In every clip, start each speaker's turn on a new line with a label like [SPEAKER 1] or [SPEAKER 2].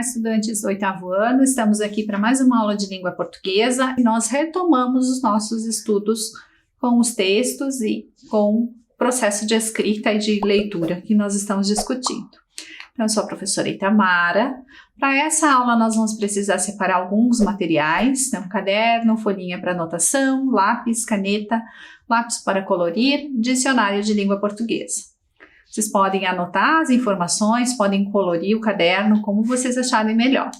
[SPEAKER 1] estudantes do 8º ano, estamos aqui para mais uma aula de língua portuguesa e nós retomamos os nossos estudos com os textos e com o processo de escrita e de leitura que nós estamos discutindo. Então, eu sou a professora Itamara. Para essa aula nós vamos precisar separar alguns materiais, então caderno, folhinha para anotação, lápis, caneta, lápis para colorir, dicionário de língua portuguesa. Vocês podem anotar as informações, podem colorir o caderno como vocês acharem melhor.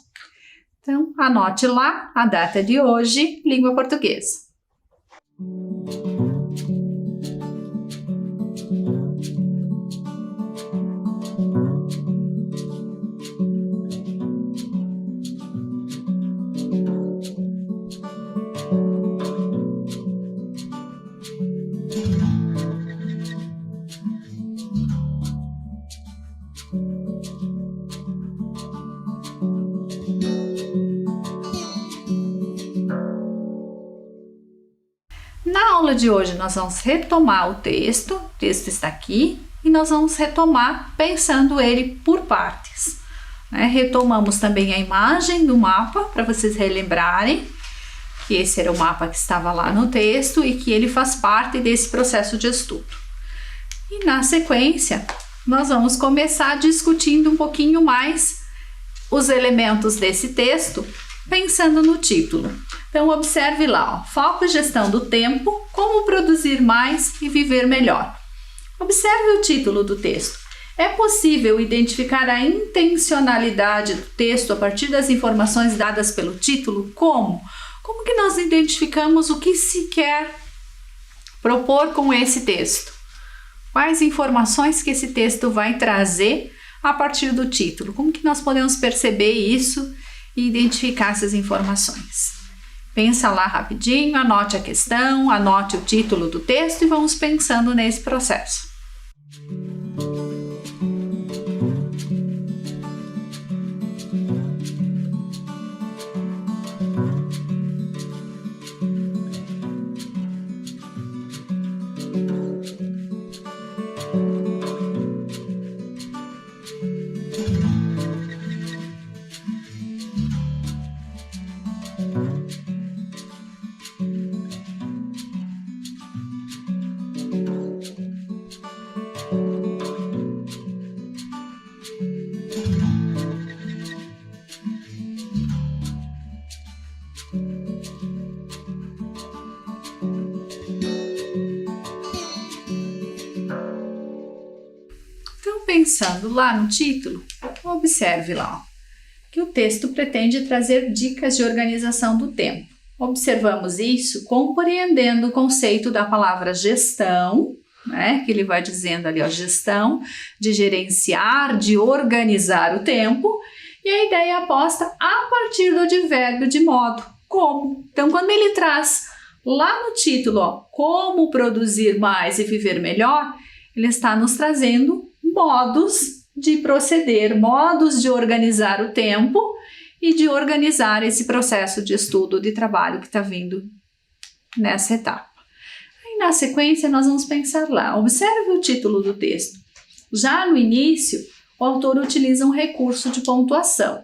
[SPEAKER 1] Então, anote lá a data de hoje, língua portuguesa. Na aula de hoje nós vamos retomar o texto está aqui, e nós vamos retomar pensando ele por partes. Retomamos também a imagem do mapa, para vocês relembrarem que esse era o mapa que estava lá no texto e que ele faz parte desse processo de estudo. E na sequência, nós vamos começar discutindo um pouquinho mais os elementos desse texto, pensando no título. Então, observe lá, foco e gestão do tempo, como produzir mais e viver melhor. Observe o título do texto. É possível identificar a intencionalidade do texto a partir das informações dadas pelo título? Como? Como que nós identificamos o que se quer propor com esse texto? Quais informações que esse texto vai trazer a partir do título? Como que nós podemos perceber isso e identificar essas informações? Pensa lá rapidinho, anote a questão, anote o título do texto e vamos pensando nesse processo. Pensando lá no título, observe lá que o texto pretende trazer dicas de organização do tempo. Observamos isso compreendendo o conceito da palavra gestão, que ele vai dizendo ali, gestão, de gerenciar, de organizar o tempo, e a ideia aposta a partir do advérbio de modo, como. Então, quando ele traz lá no título, como produzir mais e viver melhor, ele está nos trazendo modos de proceder, modos de organizar o tempo e de organizar esse processo de estudo, de trabalho que está vindo nessa etapa. Aí, na sequência, nós vamos pensar lá. Observe o título do texto. Já no início, o autor utiliza um recurso de pontuação.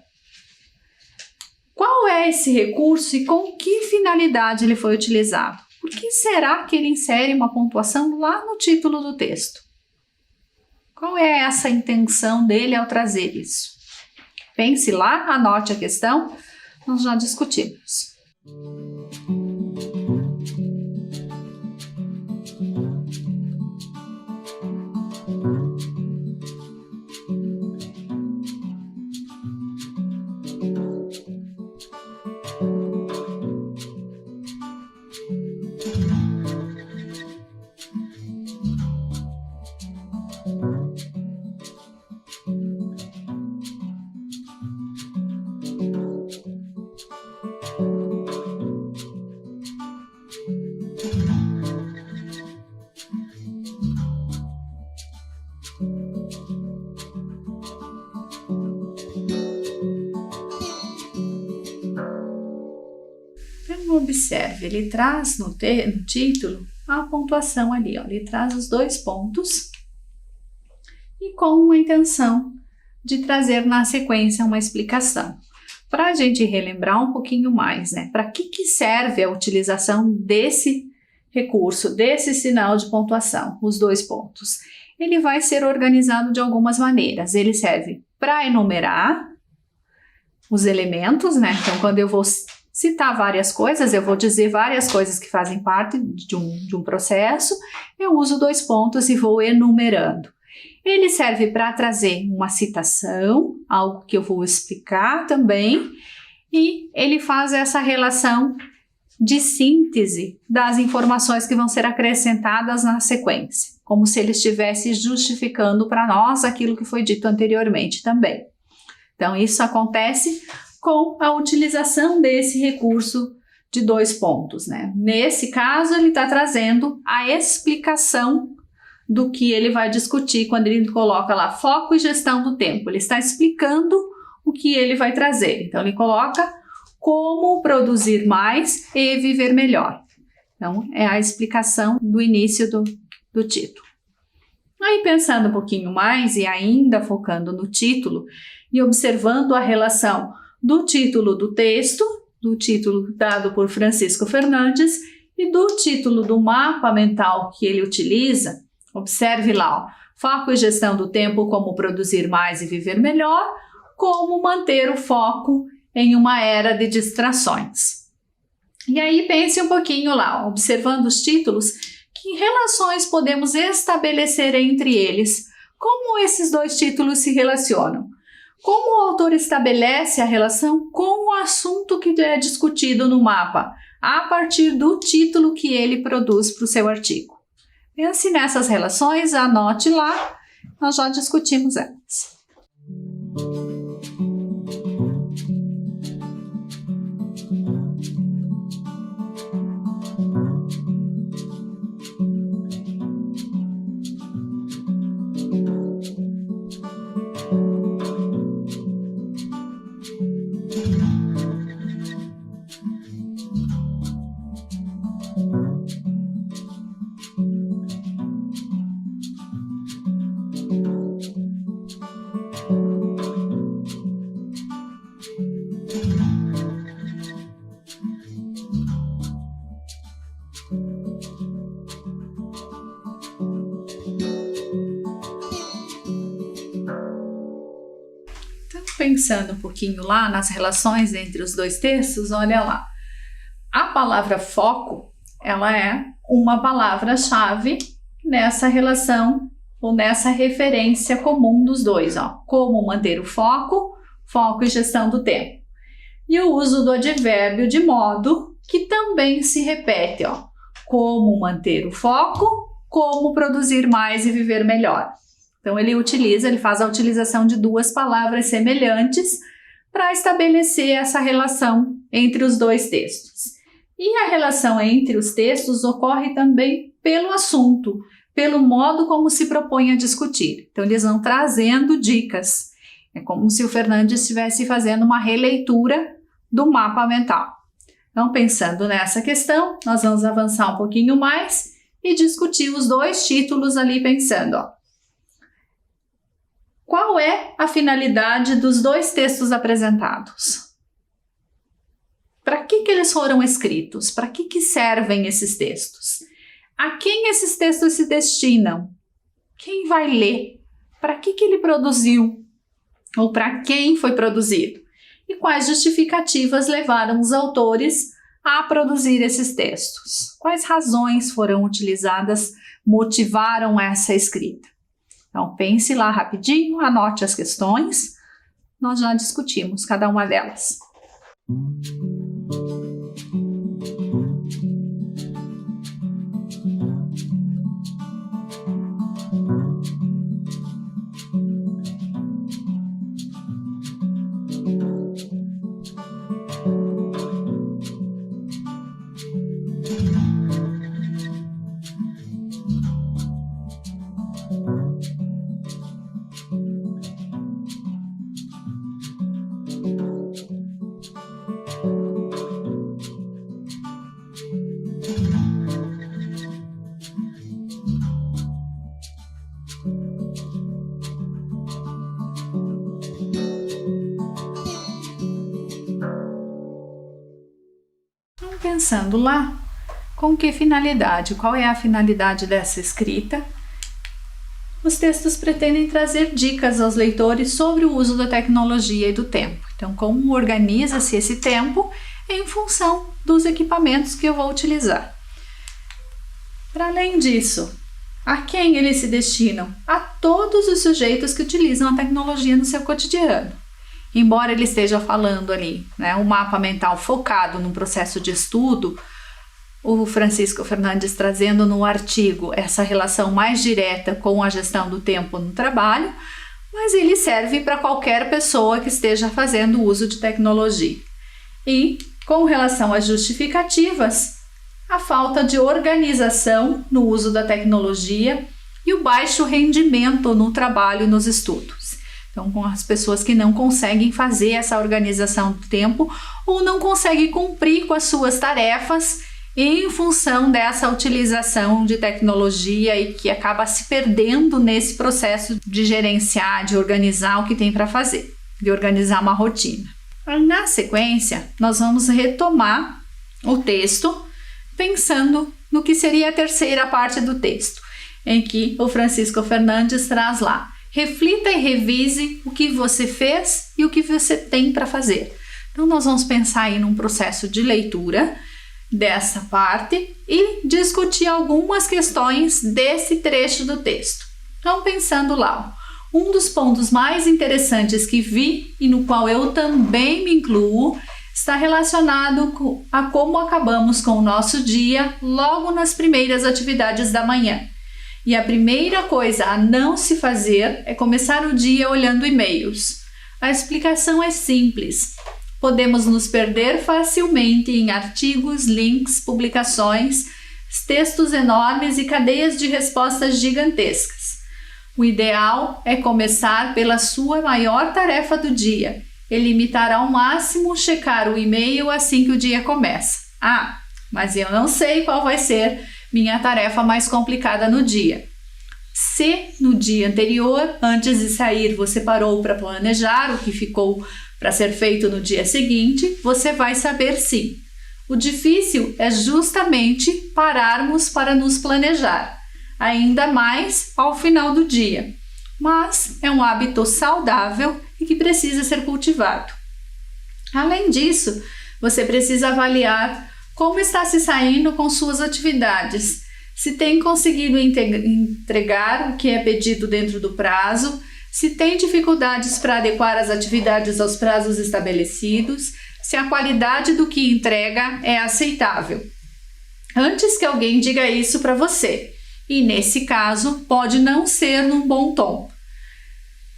[SPEAKER 1] Qual é esse recurso e com que finalidade ele foi utilizado? Por que será que ele insere uma pontuação lá no título do texto? Qual é essa intenção dele ao trazer isso? Pense lá, anote a questão, nós já discutimos. Observe, ele traz no título a pontuação ali, ele traz os 2 pontos e com a intenção de trazer na sequência uma explicação. Para a gente relembrar um pouquinho mais, né? Para que serve a utilização desse recurso, desse sinal de pontuação, os 2 pontos? Ele vai ser organizado de algumas maneiras. Ele serve para enumerar os elementos, né? Então, quando eu vou citar várias coisas, eu vou dizer várias coisas que fazem parte de um processo, eu uso 2 pontos e vou enumerando. Ele serve para trazer uma citação, algo que eu vou explicar também, e ele faz essa relação de síntese das informações que vão ser acrescentadas na sequência, como se ele estivesse justificando para nós aquilo que foi dito anteriormente também. Então, isso acontece com a utilização desse recurso de 2 pontos, né? Nesse caso, ele está trazendo a explicação do que ele vai discutir quando ele coloca lá foco e gestão do tempo. Ele está explicando o que ele vai trazer. Então, ele coloca como produzir mais e viver melhor. Então, é a explicação do início do título. Aí, pensando um pouquinho mais e ainda focando no título e observando a relação do título do texto, do título dado por Francisco Fernandes e do título do mapa mental que ele utiliza, observe lá, ó, foco e gestão do tempo, como produzir mais e viver melhor, como manter o foco em uma era de distrações. E aí pense um pouquinho lá, observando os títulos, que relações podemos estabelecer entre eles? Como esses 2 títulos se relacionam? Como o autor estabelece a relação com o assunto que é discutido no mapa, a partir do título que ele produz para o seu artigo? Pense nessas relações, anote lá, nós já discutimos antes. Pensando um pouquinho lá nas relações entre os 2 textos, olha lá. A palavra foco, ela é uma palavra-chave nessa relação ou nessa referência comum dos 2, ó. Como manter o foco, foco e gestão do tempo. E o uso do advérbio de modo, que também se repete, ó. Como manter o foco, como produzir mais e viver melhor. Então, ele faz a utilização de 2 palavras semelhantes para estabelecer essa relação entre os 2 textos. E a relação entre os textos ocorre também pelo assunto, pelo modo como se propõe a discutir. Então, eles vão trazendo dicas. É como se o Fernandes estivesse fazendo uma releitura do mapa mental. Então, pensando nessa questão, nós vamos avançar um pouquinho mais e discutir os 2 títulos ali pensando, ó. Qual é a finalidade dos 2 textos apresentados? Para que eles foram escritos? Para que servem esses textos? A quem esses textos se destinam? Quem vai ler? Para que ele produziu? Ou para quem foi produzido? E quais justificativas levaram os autores a produzir esses textos? Quais razões foram utilizadas, motivaram essa escrita? Então, pense lá rapidinho, anote as questões, nós já discutimos cada uma delas. pensando lá, com que finalidade? Qual é a finalidade dessa escrita? Os textos pretendem trazer dicas aos leitores sobre o uso da tecnologia e do tempo. Então, como organiza-se esse tempo em função dos equipamentos que eu vou utilizar. Para além disso, a quem eles se destinam? A todos os sujeitos que utilizam a tecnologia no seu cotidiano. Embora ele esteja falando ali, um mapa mental focado num processo de estudo, o Francisco Fernandes trazendo no artigo essa relação mais direta com a gestão do tempo no trabalho, mas ele serve para qualquer pessoa que esteja fazendo uso de tecnologia. E, com relação às justificativas, a falta de organização no uso da tecnologia e o baixo rendimento no trabalho e nos estudos. Então, com as pessoas que não conseguem fazer essa organização do tempo ou não conseguem cumprir com as suas tarefas em função dessa utilização de tecnologia e que acaba se perdendo nesse processo de gerenciar, de organizar o que tem para fazer, de organizar uma rotina. Na sequência, nós vamos retomar o texto pensando no que seria a terceira parte do texto, em que o Francisco Fernandes traz lá: reflita e revise o que você fez e o que você tem para fazer. Então, nós vamos pensar aí num processo de leitura dessa parte e discutir algumas questões desse trecho do texto. Então, pensando lá, um dos pontos mais interessantes que vi e no qual eu também me incluo está relacionado a como acabamos com o nosso dia logo nas primeiras atividades da manhã. E a primeira coisa a não se fazer é começar o dia olhando e-mails. A explicação é simples. Podemos nos perder facilmente em artigos, links, publicações, textos enormes e cadeias de respostas gigantescas. O ideal é começar pela sua maior tarefa do dia e limitar ao máximo checar o e-mail assim que o dia começa. Mas eu não sei qual vai ser minha tarefa mais complicada no dia. Se no dia anterior, antes de sair, você parou para planejar o que ficou para ser feito no dia seguinte, você vai saber sim. O difícil é justamente pararmos para nos planejar, ainda mais ao final do dia. Mas é um hábito saudável e que precisa ser cultivado. Além disso, você precisa avaliar como está se saindo com suas atividades, se tem conseguido entregar o que é pedido dentro do prazo, se tem dificuldades para adequar as atividades aos prazos estabelecidos, se a qualidade do que entrega é aceitável. Antes que alguém diga isso para você, e nesse caso pode não ser num bom tom.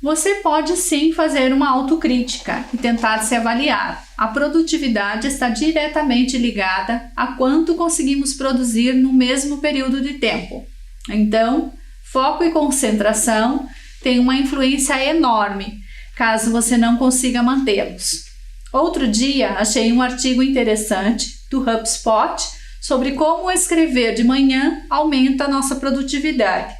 [SPEAKER 1] Você pode sim fazer uma autocrítica e tentar se avaliar. A produtividade está diretamente ligada a quanto conseguimos produzir no mesmo período de tempo. Então, foco e concentração têm uma influência enorme, caso você não consiga mantê-los. Outro dia, achei um artigo interessante do HubSpot sobre como escrever de manhã aumenta a nossa produtividade.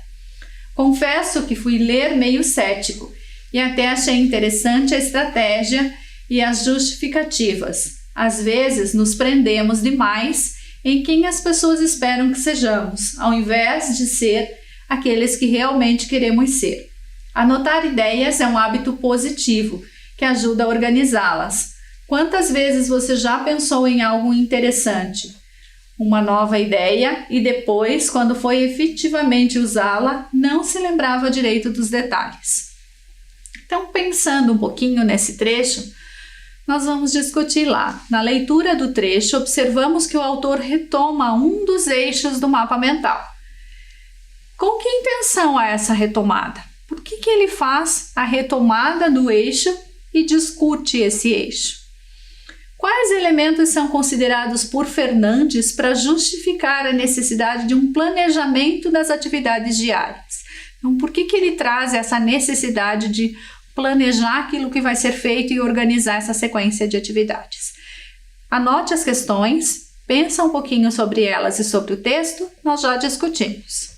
[SPEAKER 1] Confesso que fui ler meio cético e até achei interessante a estratégia e as justificativas. Às vezes, nos prendemos demais em quem as pessoas esperam que sejamos, ao invés de ser aqueles que realmente queremos ser. Anotar ideias é um hábito positivo que ajuda a organizá-las. Quantas vezes você já pensou em algo interessante, uma nova ideia, e depois, quando foi efetivamente usá-la, não se lembrava direito dos detalhes? Então, pensando um pouquinho nesse trecho, nós vamos discutir lá. Na leitura do trecho, observamos que o autor retoma um dos eixos do mapa mental. Com que intenção há essa retomada? Por que ele faz a retomada do eixo e discute esse eixo? Quais elementos são considerados por Fernandes para justificar a necessidade de um planejamento das atividades diárias? Então, por que ele traz essa necessidade de planejar aquilo que vai ser feito e organizar essa sequência de atividades? Anote as questões, pensa um pouquinho sobre elas e sobre o texto, nós já discutimos.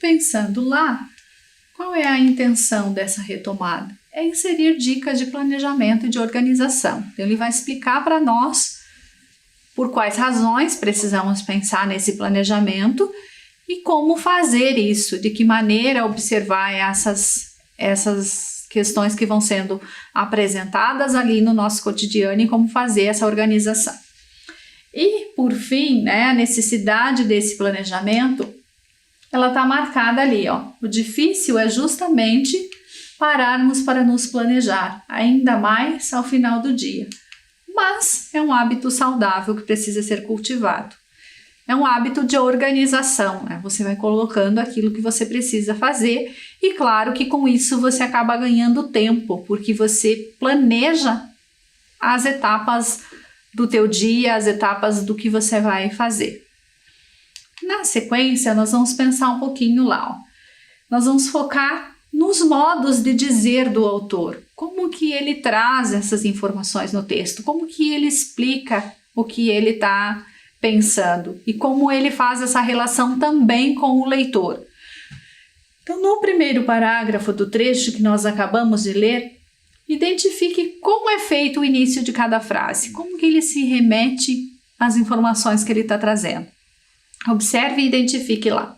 [SPEAKER 1] pensando lá, qual é a intenção dessa retomada? É inserir dicas de planejamento e de organização. Então, ele vai explicar para nós por quais razões precisamos pensar nesse planejamento e como fazer isso, de que maneira observar essas questões que vão sendo apresentadas ali no nosso cotidiano e como fazer essa organização. E, por fim, a necessidade desse planejamento, ela está marcada ali, ó. O difícil é justamente pararmos para nos planejar, ainda mais ao final do dia. Mas é um hábito saudável que precisa ser cultivado. É um hábito de organização, Você vai colocando aquilo que você precisa fazer e claro que com isso você acaba ganhando tempo, porque você planeja as etapas do teu dia, as etapas do que você vai fazer. Na sequência, nós vamos pensar um pouquinho lá, ó. Nós vamos focar nos modos de dizer do autor. Como que ele traz essas informações no texto? Como que ele explica o que ele está pensando? E como ele faz essa relação também com o leitor? Então, no primeiro parágrafo do trecho que nós acabamos de ler, identifique como é feito o início de cada frase, como que ele se remete às informações que ele está trazendo. Observe e identifique lá.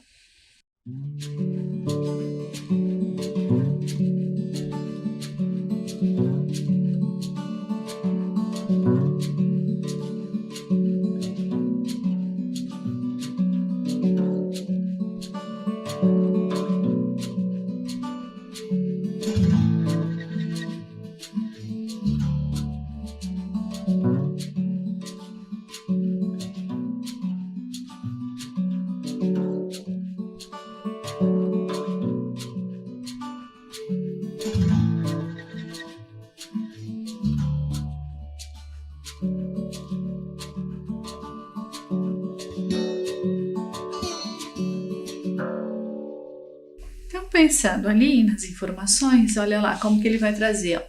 [SPEAKER 1] Pensando ali nas informações, olha lá como que ele vai trazer.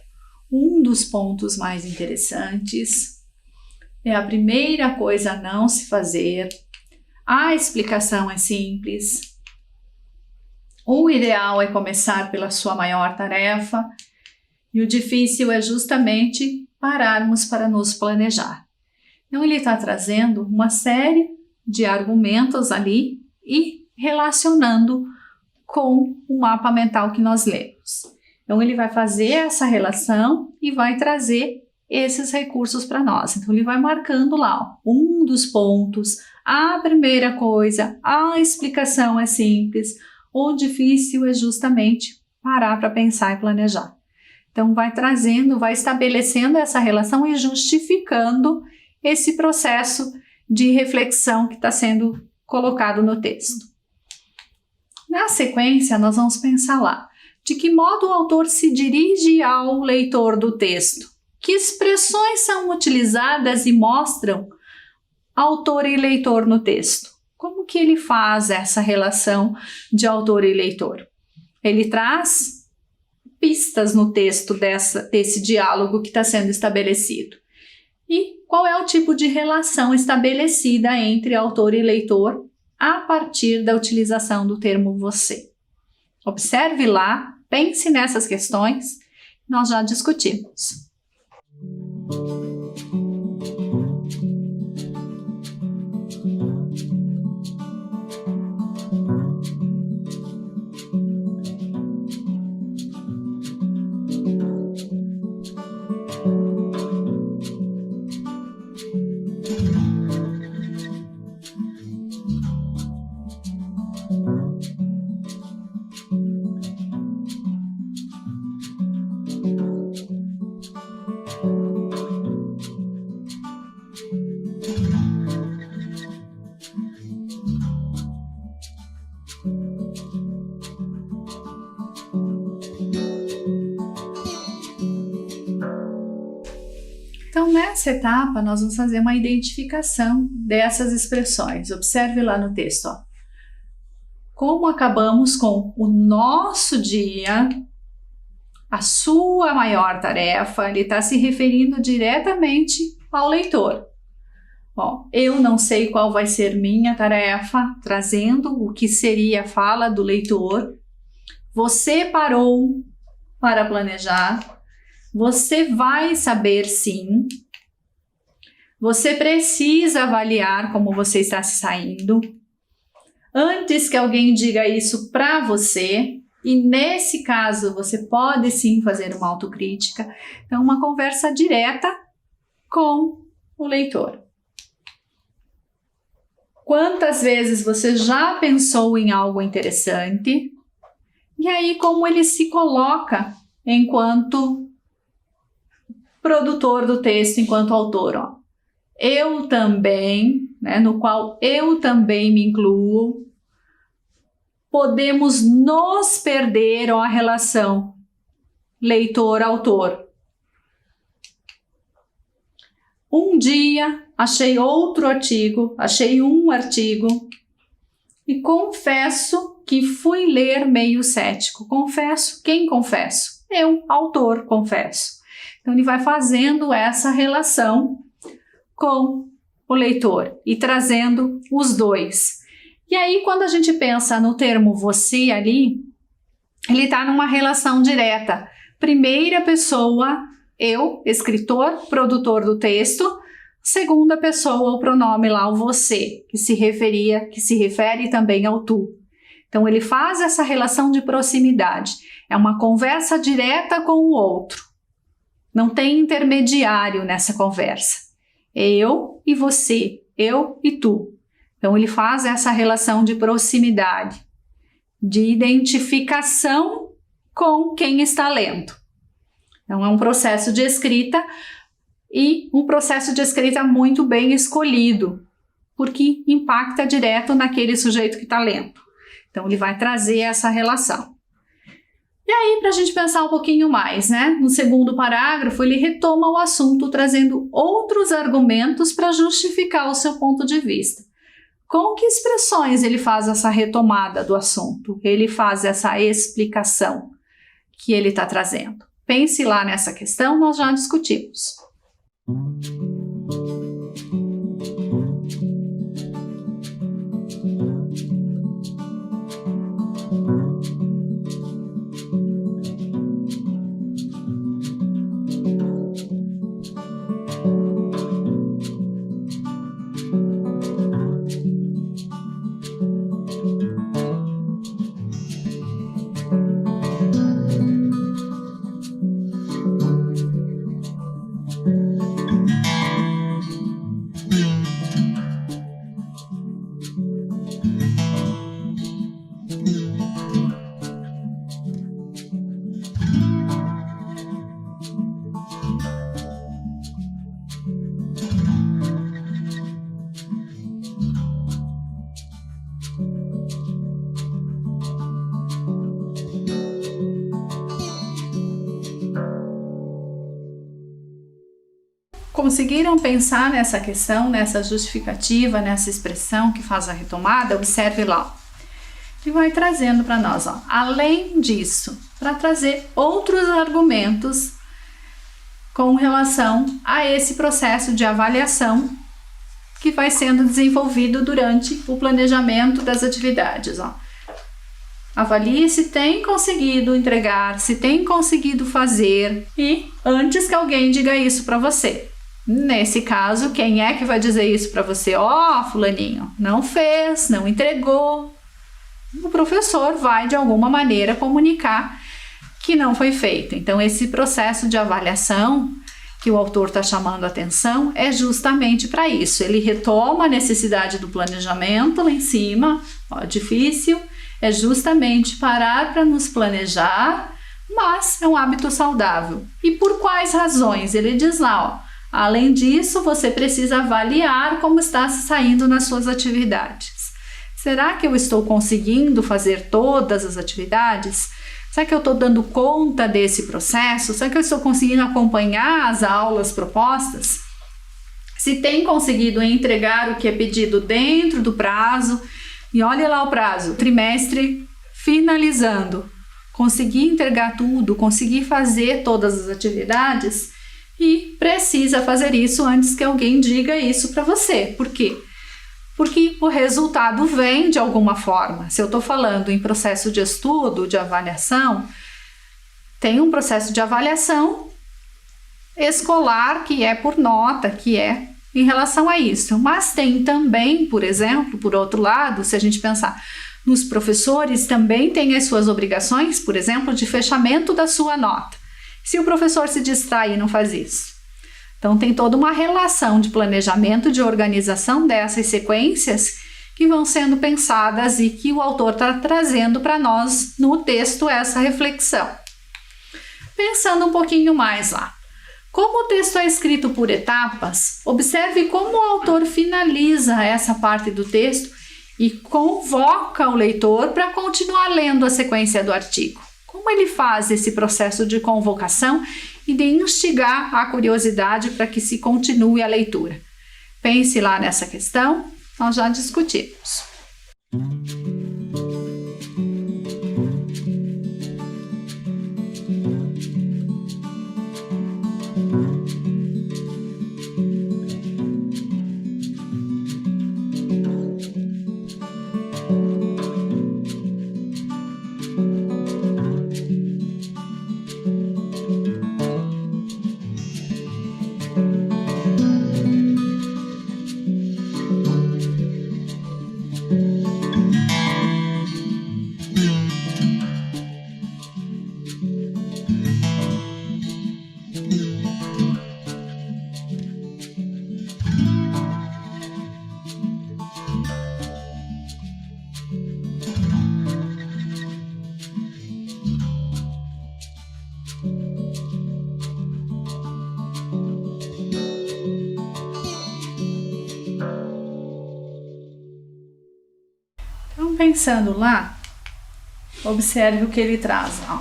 [SPEAKER 1] Um dos pontos mais interessantes é a primeira coisa a não se fazer, a explicação é simples, o ideal é começar pela sua maior tarefa e o difícil é justamente pararmos para nos planejar. Então ele está trazendo uma série de argumentos ali e relacionando com o mapa mental que nós lemos. Então, ele vai fazer essa relação e vai trazer esses recursos para nós. Então, ele vai marcando lá, ó, um dos pontos, a primeira coisa, a explicação é simples, o difícil é justamente parar para pensar e planejar. Então, vai trazendo, vai estabelecendo essa relação e justificando esse processo de reflexão que está sendo colocado no texto. Na sequência, nós vamos pensar lá, de que modo o autor se dirige ao leitor do texto? Que expressões são utilizadas e mostram autor e leitor no texto? Como que ele faz essa relação de autor e leitor? Ele traz pistas no texto desse diálogo que está sendo estabelecido. E qual é o tipo de relação estabelecida entre autor e leitor a partir da utilização do termo você? Observe lá, pense nessas questões, nós já discutimos. Então, nessa etapa, nós vamos fazer uma identificação dessas expressões. Observe lá no texto, ó. Como acabamos com o nosso dia, a sua maior tarefa, ele está se referindo diretamente ao leitor. Ó, eu não sei qual vai ser minha tarefa, trazendo o que seria a fala do leitor. Você parou para planejar. Você vai saber sim. Você precisa avaliar como você está se saindo. Antes que alguém diga isso para você, e nesse caso você pode sim fazer uma autocrítica. Então, uma conversa direta com o leitor. Quantas vezes você já pensou em algo interessante? E aí, como ele se coloca enquanto produtor do texto, enquanto autor, ó. Eu também, né, no qual eu também me incluo. Podemos nos perder, ó, a relação leitor-autor. Um dia achei outro artigo, achei um artigo e confesso que fui ler meio cético. Confesso, quem confesso? Eu, autor, confesso. Então ele vai fazendo essa relação com o leitor e trazendo os dois. E aí quando a gente pensa no termo você ali, ele está numa relação direta. Primeira pessoa, eu, escritor, produtor do texto. Segunda pessoa, o pronome lá, o você, que se refere também ao tu. Então ele faz essa relação de proximidade. É uma conversa direta com o outro. Não tem intermediário nessa conversa. Eu e você, eu e tu. Então ele faz essa relação de proximidade, de identificação com quem está lendo. Então é um processo de escrita e um processo de escrita muito bem escolhido, porque impacta direto naquele sujeito que está lendo. Então ele vai trazer essa relação. E aí, para a gente pensar um pouquinho mais, né? No segundo parágrafo, ele retoma o assunto trazendo outros argumentos para justificar o seu ponto de vista. Com que expressões ele faz essa retomada do assunto? Ele faz essa explicação que ele está trazendo. Pense lá nessa questão, nós já discutimos. Conseguiram pensar nessa questão, nessa justificativa, nessa expressão que faz a retomada? Observe lá. E vai trazendo para nós, ó, além disso, para trazer outros argumentos com relação a esse processo de avaliação que vai sendo desenvolvido durante o planejamento das atividades. Ó. Avalie se tem conseguido entregar, se tem conseguido fazer e antes que alguém diga isso para você. Nesse caso, quem é que vai dizer isso para você? Ó, fulaninho, não fez, não entregou. O professor vai, de alguma maneira, comunicar que não foi feito. Então, esse processo de avaliação que o autor está chamando a atenção é justamente para isso. Ele retoma a necessidade do planejamento lá em cima, ó, difícil, é justamente parar para nos planejar, mas é um hábito saudável. E por quais razões? Ele diz lá, ó, além disso, você precisa avaliar como está se saindo nas suas atividades. Será que eu estou conseguindo fazer todas as atividades? Será que eu estou dando conta desse processo? Será que eu estou conseguindo acompanhar as aulas propostas? Se tem conseguido entregar o que é pedido dentro do prazo, e olha lá o prazo, trimestre finalizando, consegui entregar tudo, consegui fazer todas as atividades, E precisa fazer isso antes que alguém diga isso para você. Por quê? Porque o resultado vem de alguma forma. Se eu estou falando em processo de estudo, de avaliação, tem um processo de avaliação escolar que é por nota, que é em relação a isso. Mas tem também, por exemplo, por outro lado, se a gente pensar nos professores, também tem as suas obrigações, por exemplo, de fechamento da sua nota. Se o professor se distrai e não faz isso. Então, tem toda uma relação de planejamento, de organização dessas sequências que vão sendo pensadas e que o autor está trazendo para nós no texto essa reflexão. Pensando um pouquinho mais lá. Como o texto é escrito por etapas, observe como o autor finaliza essa parte do texto e convoca o leitor para continuar lendo a sequência do artigo. Como ele faz esse processo de convocação e de instigar a curiosidade para que se continue a leitura? Pense lá nessa questão, nós já discutimos. Então, pensando lá, observe o que ele traz. Ó.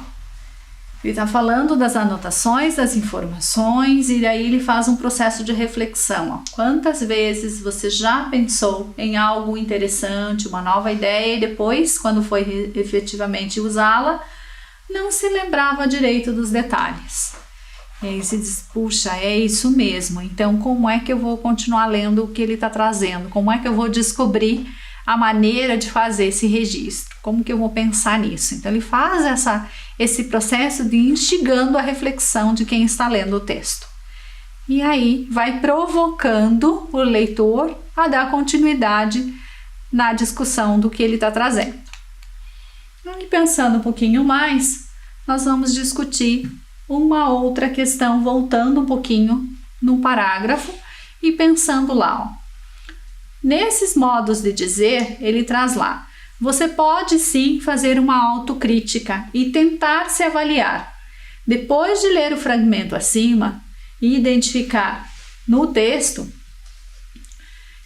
[SPEAKER 1] Ele está falando das anotações, das informações, e daí ele faz um processo de reflexão. Ó. Quantas vezes você já pensou em algo interessante, uma nova ideia, e depois, quando foi efetivamente usá-la, não se lembrava direito dos detalhes? E aí se diz, puxa, é isso mesmo, então como é que eu vou continuar lendo o que ele está trazendo? Como é que eu vou descobrir a maneira de fazer esse registro? Como que eu vou pensar nisso? Então ele faz esse processo de instigando a reflexão de quem está lendo o texto. E aí vai provocando o leitor a dar continuidade na discussão do que ele está trazendo. E pensando um pouquinho mais, nós vamos discutir uma outra questão, voltando um pouquinho no parágrafo e pensando lá, ó. Nesses modos de dizer, ele traz lá: você pode sim fazer uma autocrítica e tentar se avaliar. Depois de ler o fragmento acima e identificar no texto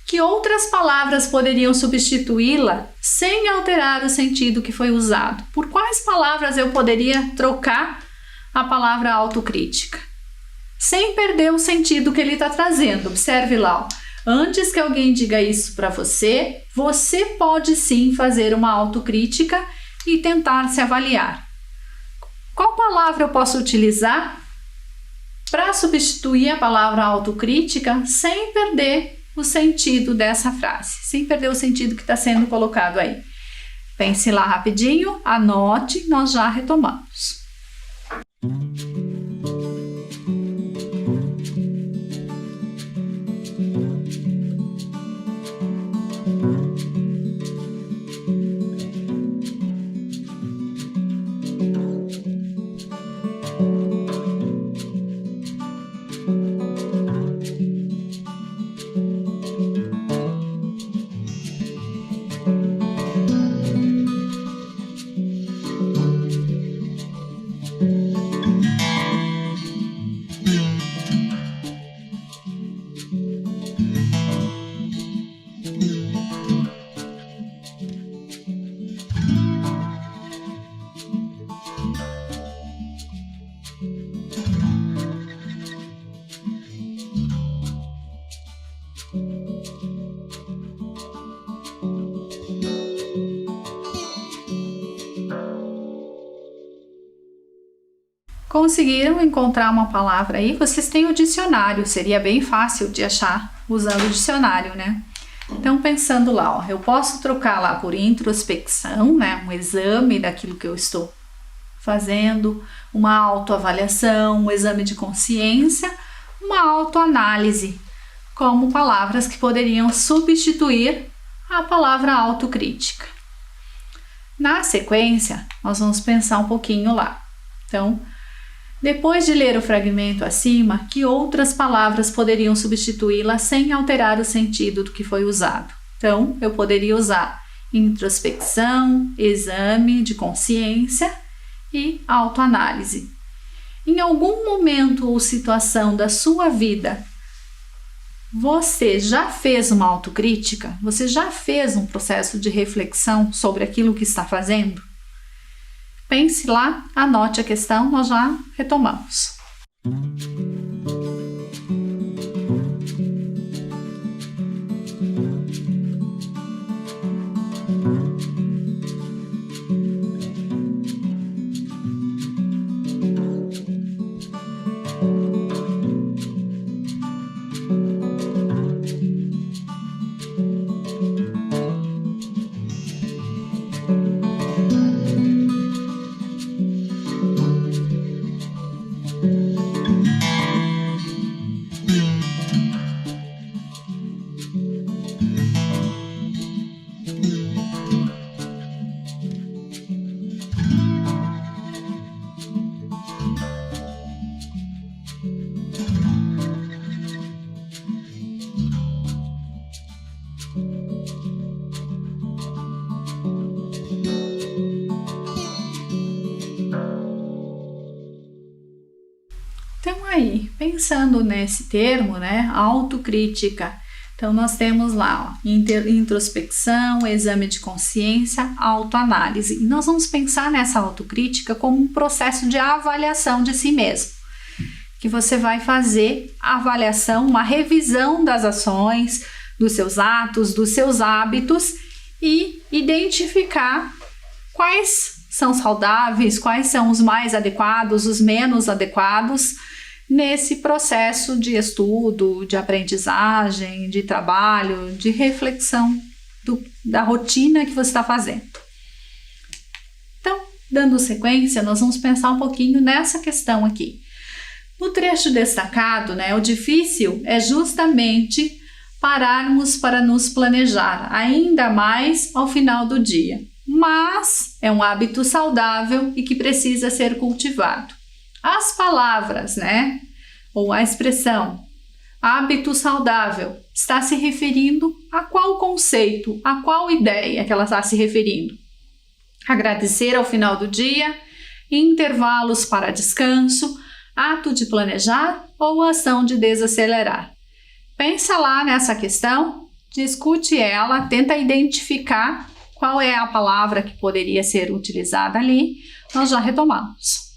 [SPEAKER 1] que outras palavras poderiam substituí-la sem alterar o sentido que foi usado. Por quais palavras eu poderia trocar a palavra autocrítica sem perder o sentido que ele está trazendo? Observe lá, ó. Antes que alguém diga isso para você, você pode sim fazer uma autocrítica e tentar se avaliar. Qual palavra eu posso utilizar para substituir a palavra autocrítica sem perder o sentido dessa frase, sem perder o sentido que está sendo colocado aí? Pense lá rapidinho, anote, nós já retomamos. Conseguiram encontrar uma palavra aí? Vocês têm o dicionário, seria bem fácil de achar usando o dicionário, né? Então, pensando lá, ó, eu posso trocar lá por introspecção, né? Um exame daquilo que eu estou fazendo, uma autoavaliação, um exame de consciência, uma autoanálise, como palavras que poderiam substituir a palavra autocrítica. Na sequência, nós vamos pensar um pouquinho lá. Então, depois de ler o fragmento acima, que outras palavras poderiam substituí-la sem alterar o sentido do que foi usado? Então, eu poderia usar introspecção, exame de consciência e autoanálise. Em algum momento ou situação da sua vida, você já fez uma autocrítica? Você já fez um processo de reflexão sobre aquilo que está fazendo? Pense lá, anote a questão, nós já retomamos. Então aí, pensando nesse termo, né, autocrítica, então nós temos lá, ó, introspecção, exame de consciência, autoanálise. E nós vamos pensar nessa autocrítica como um processo de avaliação de si mesmo, que você vai fazer a avaliação, uma revisão das ações, dos seus atos, dos seus hábitos e identificar quais são saudáveis, quais são os mais adequados, os menos adequados nesse processo de estudo, de aprendizagem, de trabalho, de reflexão da rotina que você está fazendo. Então, dando sequência, nós vamos pensar um pouquinho nessa questão aqui. No trecho destacado, né, o difícil é justamente pararmos para nos planejar, ainda mais ao final do dia. Mas é um hábito saudável e que precisa ser cultivado. As palavras, né, ou a expressão hábito saudável está se referindo a qual conceito, a qual ideia que ela está se referindo? Agradecer ao final do dia, intervalos para descanso, ato de planejar ou ação de desacelerar? Pensa lá nessa questão, discute ela, tenta identificar qual é a palavra que poderia ser utilizada ali. Nós já retomamos.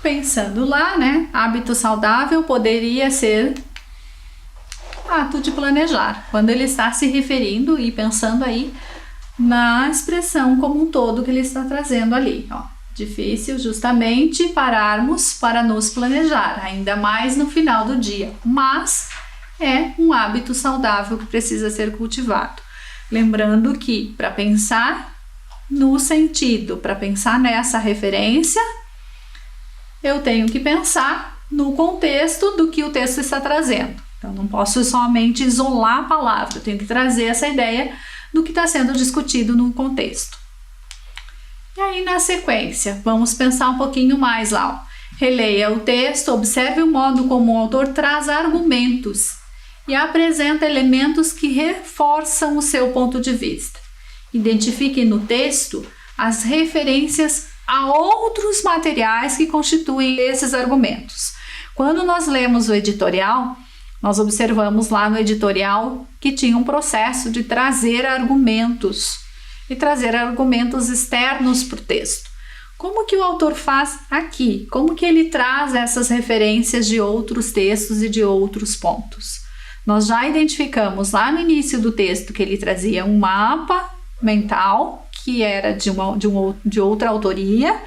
[SPEAKER 1] Pensando lá, né? Hábito saudável poderia ser ato de planejar, quando ele está se referindo e pensando aí na expressão como um todo que ele está trazendo ali, ó. Difícil justamente pararmos para nos planejar, ainda mais no final do dia, mas é um hábito saudável que precisa ser cultivado. Lembrando que para pensar no sentido, para pensar nessa referência, eu tenho que pensar no contexto do que o texto está trazendo. Então, não posso somente isolar a palavra, eu tenho que trazer essa ideia do que está sendo discutido no contexto. E aí, na sequência, vamos pensar um pouquinho mais lá. Releia o texto, observe o modo como o autor traz argumentos e apresenta elementos que reforçam o seu ponto de vista. Identifique no texto as referências a outros materiais que constituem esses argumentos. Quando nós lemos o editorial, nós observamos lá no editorial que tinha um processo de trazer argumentos e trazer argumentos externos para o texto. Como que o autor faz aqui? Como que ele traz essas referências de outros textos e de outros pontos? Nós já identificamos lá no início do texto que ele trazia um mapa mental, que era de outra autoria,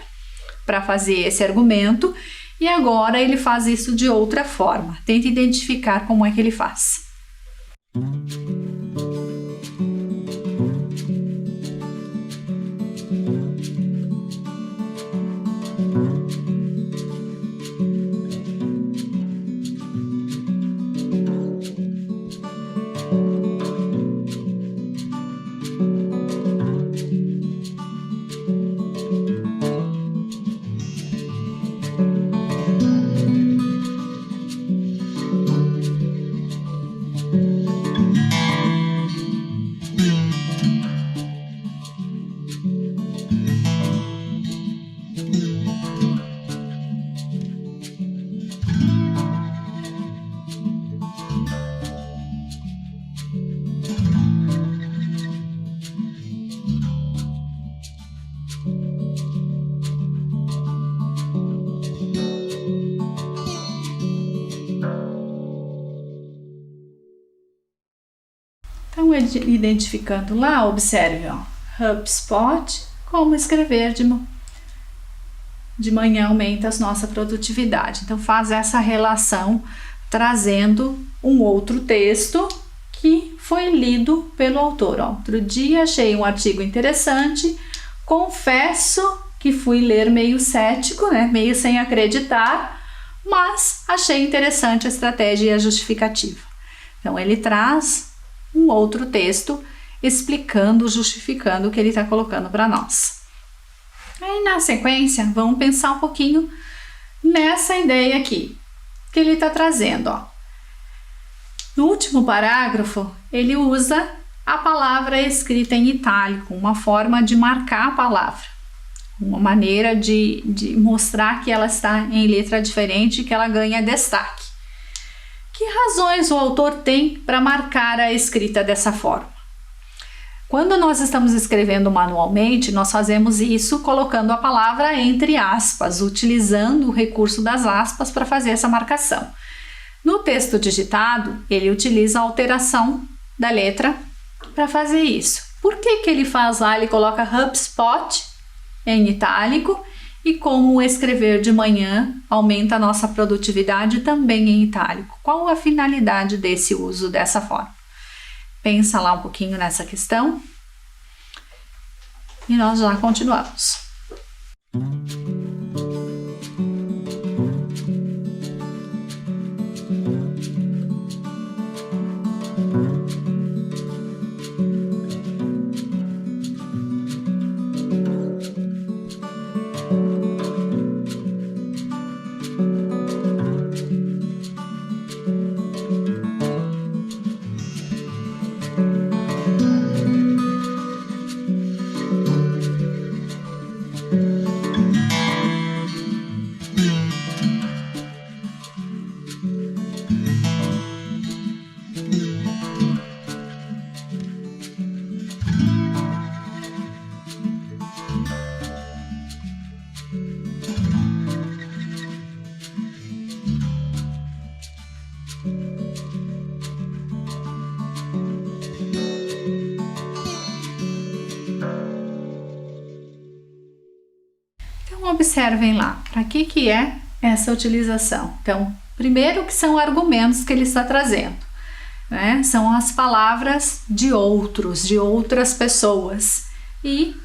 [SPEAKER 1] para fazer esse argumento, e agora ele faz isso de outra forma. Tente identificar como é que ele faz. Então, identificando lá, observe, HubSpot, como escrever de manhã aumenta a nossa produtividade. Então, faz essa relação trazendo um outro texto que foi lido pelo autor. Outro dia achei um artigo interessante, confesso que fui ler meio cético, meio sem acreditar, mas achei interessante a estratégia e a justificativa. Então, ele traz um outro texto explicando, justificando o que ele está colocando para nós. Aí, na sequência, vamos pensar um pouquinho nessa ideia aqui que ele está trazendo. No último parágrafo, ele usa a palavra escrita em itálico, uma forma de marcar a palavra, uma maneira de mostrar que ela está em letra diferente e que ela ganha destaque. Que razões o autor tem para marcar a escrita dessa forma? Quando nós estamos escrevendo manualmente, nós fazemos isso colocando a palavra entre aspas, utilizando o recurso das aspas para fazer essa marcação. No texto digitado, ele utiliza a alteração da letra para fazer isso. Por que ele faz lá? Ele coloca HubSpot em itálico e como escrever de manhã aumenta a nossa produtividade também em itálico. Qual a finalidade desse uso dessa forma? Pensa lá um pouquinho nessa questão e nós já continuamos. Observem lá, para que é essa utilização? Então, primeiro que são argumentos que ele está trazendo, São as palavras de outros, de outras pessoas. E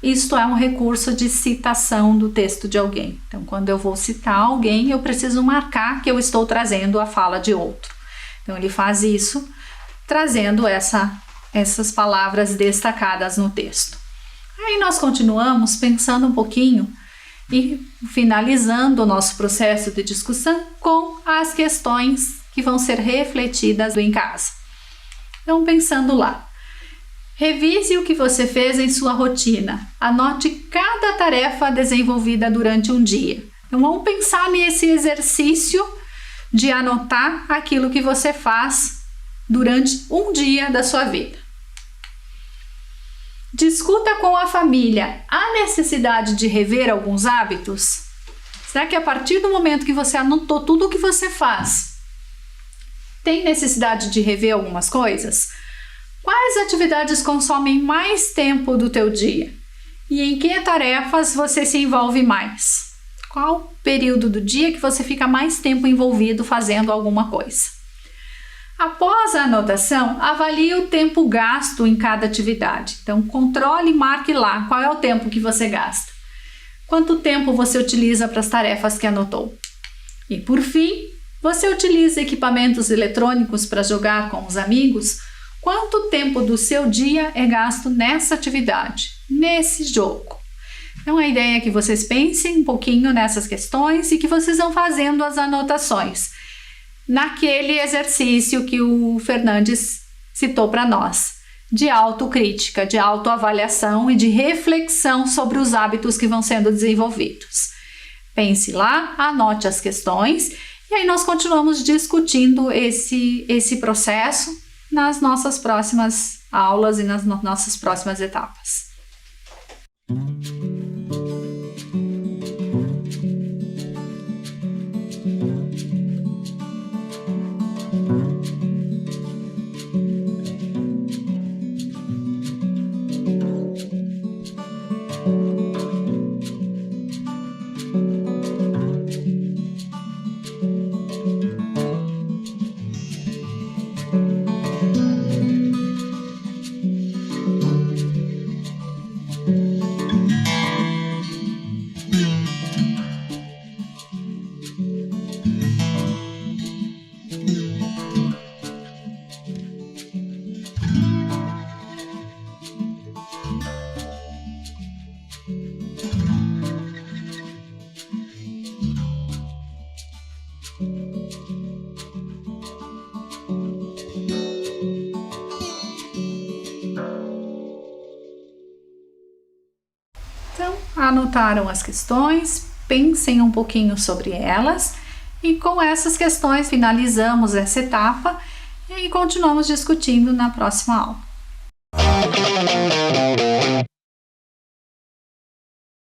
[SPEAKER 1] isto é um recurso de citação do texto de alguém. Então, quando eu vou citar alguém, eu preciso marcar que eu estou trazendo a fala de outro. Então, ele faz isso trazendo essas palavras destacadas no texto. Aí nós continuamos pensando um pouquinho e finalizando o nosso processo de discussão com as questões que vão ser refletidas em casa. Então, pensando lá. Revise o que você fez em sua rotina. Anote cada tarefa desenvolvida durante um dia. Então, vamos pensar nesse exercício de anotar aquilo que você faz durante um dia da sua vida. Discuta com a família. Há necessidade de rever alguns hábitos? Será que a partir do momento que você anotou tudo o que você faz, tem necessidade de rever algumas coisas? Quais atividades consomem mais tempo do teu dia? E em que tarefas você se envolve mais? Qual período do dia que você fica mais tempo envolvido fazendo alguma coisa? Após a anotação, avalie o tempo gasto em cada atividade. Então, controle e marque lá qual é o tempo que você gasta. Quanto tempo você utiliza para as tarefas que anotou? E por fim, você utiliza equipamentos eletrônicos para jogar com os amigos? Quanto tempo do seu dia é gasto nessa atividade, nesse jogo? Então, a ideia é que vocês pensem um pouquinho nessas questões e que vocês vão fazendo as anotações naquele exercício que o Fernandes citou para nós, de autocrítica, de autoavaliação e de reflexão sobre os hábitos que vão sendo desenvolvidos. Pense lá, anote as questões e aí nós continuamos discutindo esse processo nas nossas próximas aulas e nas nossas próximas etapas. Então, anotaram as questões, pensem um pouquinho sobre elas e com essas questões finalizamos essa etapa e aí continuamos discutindo na próxima aula.